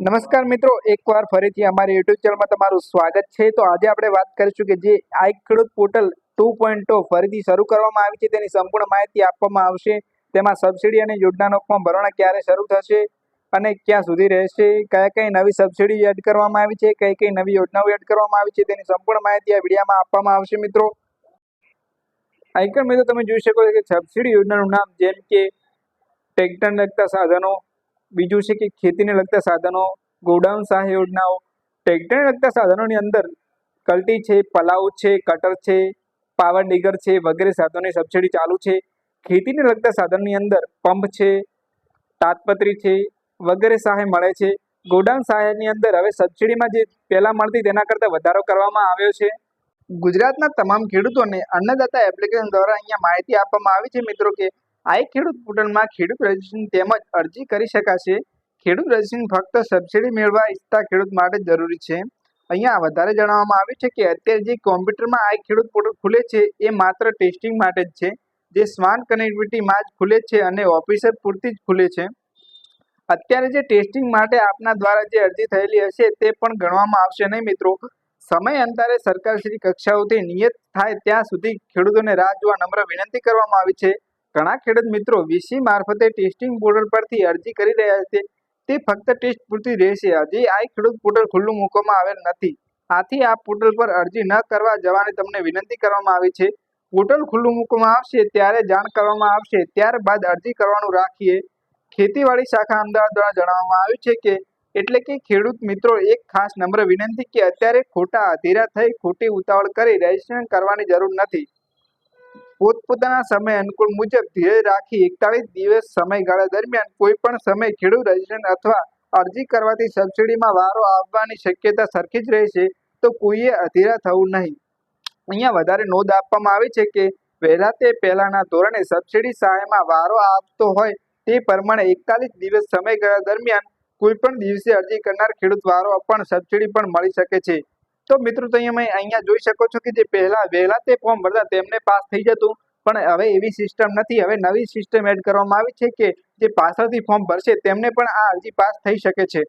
નમસ્કાર મિત્રો, એકવાર ફરીથી અમારી યુટ્યુબ ચેનલમાં તમારું સ્વાગત છે। તો આજે આપણે વાત કરીશું કે જે આઈ ખેડૂત પોર્ટલ 2.0 ફરીથી શરૂ કરવામાં આવી છે તેની સંપૂર્ણ માહિતી આપવામાં આવશે। તેમાં સબસિડી અને યોજનાનો ફોર્મ ભરવાના ક્યારે શરૂ થશે અને ક્યાં સુધી રહેશે, કઈ નવી સબસિડી એડ કરવામાં આવી છે, કઈ નવી યોજનાઓ એડ કરવામાં આવી છે તેની સંપૂર્ણ માહિતી આ વિડીયોમાં આપવામાં આવશે। મિત્રો આઈકન મિત્રો તમે જોઈ શકો છો કે સબસિડી યોજનાનું નામ જેમ કે ટ્રેક્ટરને લગતા સાધનો, બીજું છે કે ખેતીને લગતા સાધનો, ગોડાઉન સહાય યોજનાઓ। ટ્રેક્ટરને લગતા સાધનોની અંદર કલ્ટી છે, પલાઉ છે, કટર છે, પાવર ડિગર છે વગેરે સાધનોની સબસિડી ચાલુ છે। ખેતીને લગતા સાધનની અંદર પંપ છે, તાડપત્રી છે વગેરે સહાય મળે છે। ગોડાઉન સહાયની અંદર હવે સબસિડીમાં જે પહેલા મળતી તેના કરતાં વધારો કરવામાં આવ્યો છે। ગુજરાતના તમામ ખેડૂતોને અન્નદાતા એપ્લિકેશન દ્વારા અહીંયા માહિતી આપવામાં આવી છે મિત્રો કે આઈ ખેડૂત પોર્ટલમાં ખેડૂત રજીસ્ટ્રેશન તેમજ અરજી કરી શકાશે। ખેડૂત રજીસ્ટ્રેશન ફક્ત સબસિડી મેળવવા ઈચ્છતા ખેડૂત માટે જરૂરી છે। અહીંયા વધારે જણાવવામાં આવ્યું છે કે અત્યારે જે કોમ્પ્યુટરમાં આઈ ખેડૂત પોર્ટલ ખુલે છે એ માત્ર ટેસ્ટિંગ માટે જ છે, જે સ્માર્ટ કનેક્ટિવિટીમાં જ ખુલે છે અને ઓફિસર પૂરતી જ ખુલે છે। અત્યારે જે ટેસ્ટિંગ માટે આપના દ્વારા જે અરજી થયેલી હશે તે પણ ગણવામાં આવશે નહીં મિત્રો। સમય અંતરે સરકારશ્રી કક્ષાઓથી નિયત થાય ત્યાં સુધી ખેડૂતોને રાહ જોવા નમ્ર વિનંતી કરવામાં આવી છે। ઘણા ખેડૂત મિત્રો વીસી મારફતે ટેસ્ટિંગ પોર્ટલ પરથી અરજી કરી રહ્યા છે, તે ફક્ત ટેસ્ટ પૂરતી રહેશે। હજી આઈ ખેડૂત પોર્ટલ ખુલ્લું મૂકવામાં આવેલ નથી, આથી આ પોર્ટલ પર અરજી ન કરવા જવાની તમને વિનંતી કરવામાં આવી છે। પોર્ટલ ખુલ્લું મૂકવામાં આવશે ત્યારે જાણ કરવામાં આવશે, ત્યારબાદ અરજી કરવાનું રાખીએ। ખેતીવાડી શાખા અમદાવાદ દ્વારા જણાવવામાં આવ્યું છે કે એટલે કે ખેડૂત મિત્રો એક ખાસ નમ્ર વિનંતી કે અત્યારે ખોટા અધીરા થઈ ખોટી ઉતાવળ કરી રજીસ્ટ્રેશન કરવાની જરૂર નથી। પોતપોતાના સમય અનુકૂળ મુજબ ધીરજ રાખી 41 દિવસ સમયગાળા દરમિયાન કોઈ પણ સમય ખેડૂત રજીસ્ટ્રેશન અથવા અરજી કરવાથી સબસિડીમાં વારો આવવાની શક્યતા સરખી જ રહેશે, તો કોઈએ અધીરા થવું નહીં। અહીંયા વધારે નોંધ આપવામાં આવી છે કે વહેલા તે પહેલાના ધોરણે સબસિડી સહાયમાં વારો આવતો હોય તે પ્રમાણે 41 દિવસ સમયગાળા દરમિયાન કોઈ પણ દિવસે અરજી કરનાર ખેડૂત વારો પણ સબસિડી પણ મળી શકે છે। તો મિત્રો તો અહીંયા જોઈ શકો છો કે જે વહેલા તે ફોર્મ ભરતા તેમને પાસ થઈ જતું, પણ હવે એવી સિસ્ટમ નથી। હવે નવી સિસ્ટમ એડ કરવામાં આવી છે કે જે પાછળથી ફોર્મ ભરશે તેમને પણ આ અરજી પાસ થઈ શકે છે।